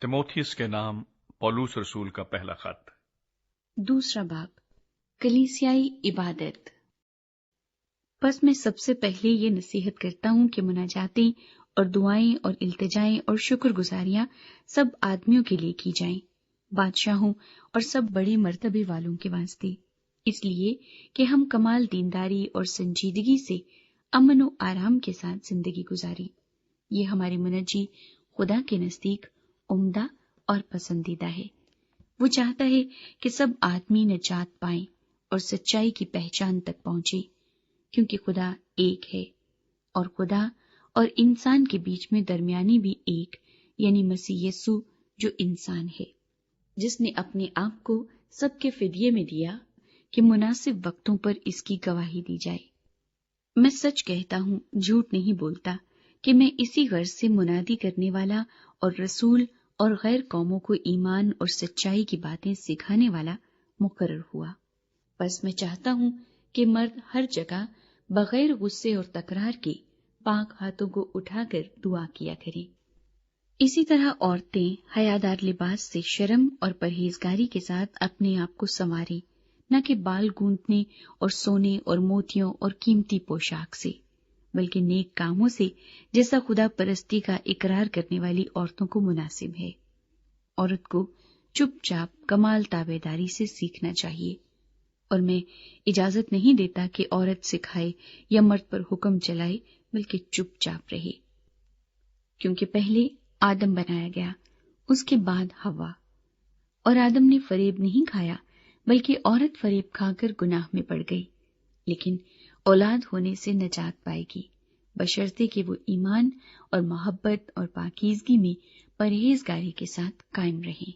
تیموتھیوس کے نام پولوس رسول کا پہلا خط۔ دوسرا باب، کلیسیائی عبادت۔ پس میں سب سے پہلے یہ نصیحت کرتا ہوں کہ مناجاتیں اور دعائیں اور التجائیں اور شکر گزاریاں سب آدمیوں کے لیے کی جائیں، بادشاہوں اور سب بڑے مرتبے والوں کے واسطے، اس لیے کہ ہم کمال دینداری اور سنجیدگی سے امن و آرام کے ساتھ زندگی گزاریں۔ یہ ہماری منجی خدا کے نزدیک عمدہ اور پسندیدہ ہے۔ وہ چاہتا ہے کہ سب آدمی نجات پائیں اور سچائی کی پہچان تک پہنچے، کیونکہ خدا ایک ہے، اور خدا اور انسان کے بیچ میں درمیانی بھی ایک، یعنی مسیح یسوع جو انسان ہے، جس نے اپنے آپ کو سب کے فدیے میں دیا کہ مناسب وقتوں پر اس کی گواہی دی جائے۔ میں سچ کہتا ہوں، جھوٹ نہیں بولتا، کہ میں اسی غرض سے منادی کرنے والا اور رسول اور غیر قوموں کو ایمان اور سچائی کی باتیں سکھانے والا مقرر ہوا۔ بس میں چاہتا ہوں کہ مرد ہر جگہ بغیر غصے اور تکرار کے پاک ہاتھوں کو اٹھا کر دعا کیا کریں۔ اسی طرح عورتیں حیادار لباس سے شرم اور پرہیزگاری کے ساتھ اپنے آپ کو سنواریں، نہ کہ بال گونتنے اور سونے اور موتیوں اور قیمتی پوشاک سے، بلکہ نیک کاموں سے، جیسا خدا پرستی کا اقرار کرنے والی عورتوں کو مناسب ہے۔ عورت کو چپ چاپ کمال تابع داری سے سیکھنا چاہیے، اور میں اجازت نہیں دیتا کہ عورت سکھائے یا مرد پر حکم چلائے، بلکہ چپ چاپ رہے، کیونکہ پہلے آدم بنایا گیا، اس کے بعد حوا، اور آدم نے فریب نہیں کھایا، بلکہ عورت فریب کھا کر گناہ میں پڑ گئی، لیکن اولاد ہونے سے نجات پائے گی، بشرطے کہ وہ ایمان اور محبت اور پاکیزگی میں پرہیزگاری کے ساتھ قائم رہیں۔